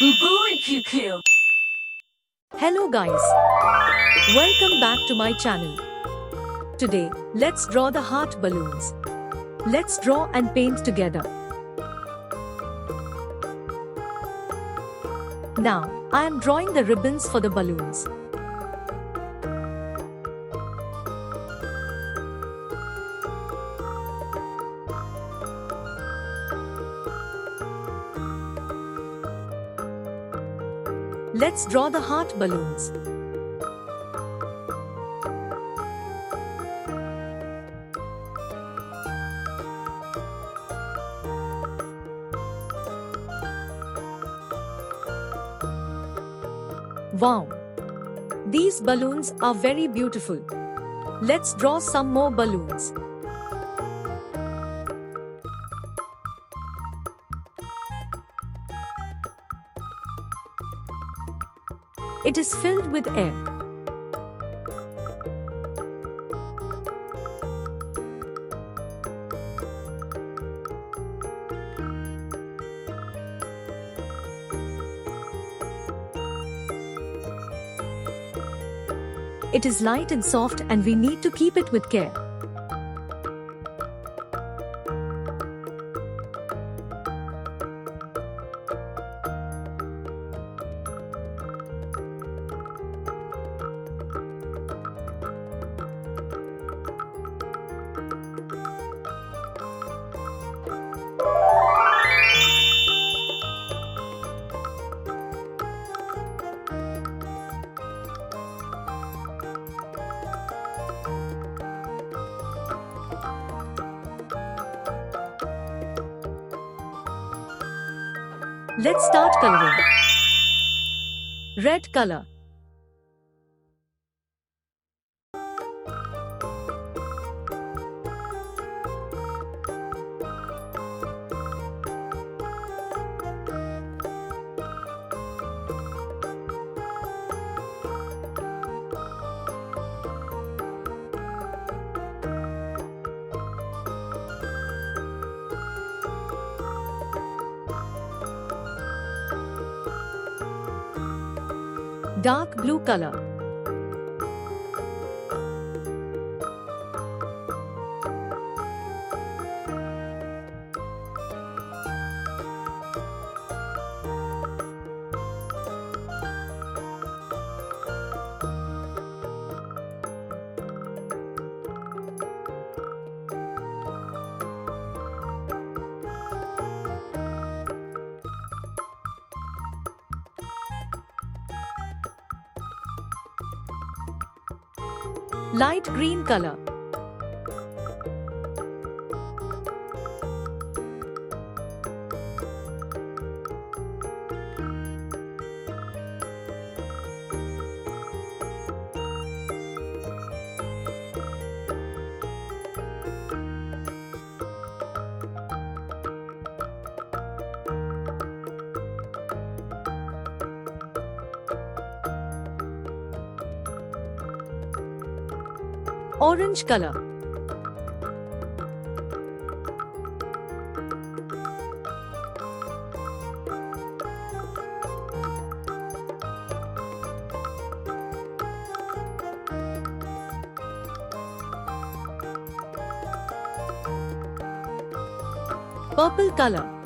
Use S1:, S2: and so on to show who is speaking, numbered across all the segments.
S1: Boo Boo and QQ.
S2: Hello guys, welcome back to my channel. Today, let's draw the heart balloons. Let's draw and paint together. Now, I am drawing the ribbons for the balloons. Let's draw the heart balloons. Wow! These balloons are very beautiful. Let's draw some more balloons. It is filled with air. It is light and soft and we need to keep it with care. Let's start coloring. Red color. Dark blue color. Light green color. Orange color. Purple color.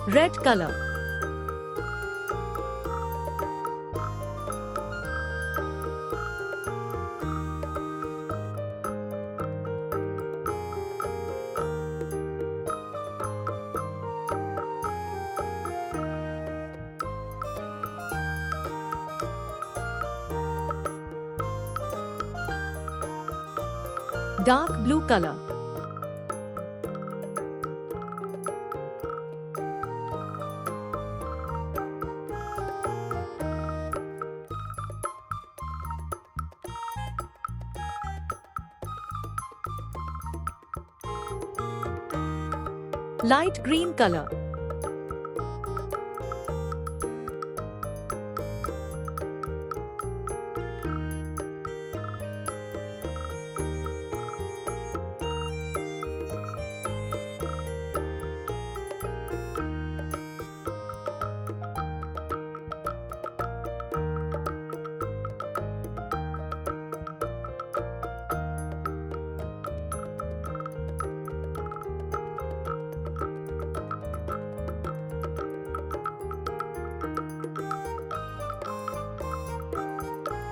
S2: Red color. Dark blue color. Light green color.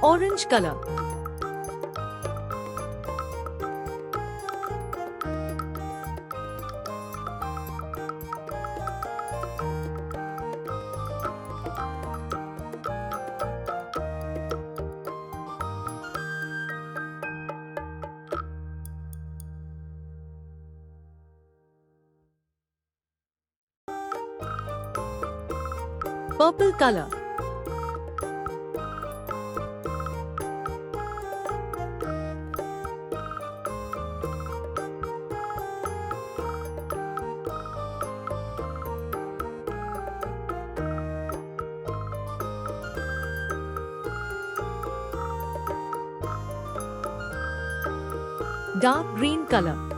S2: Orange color. Purple color. Dark green color.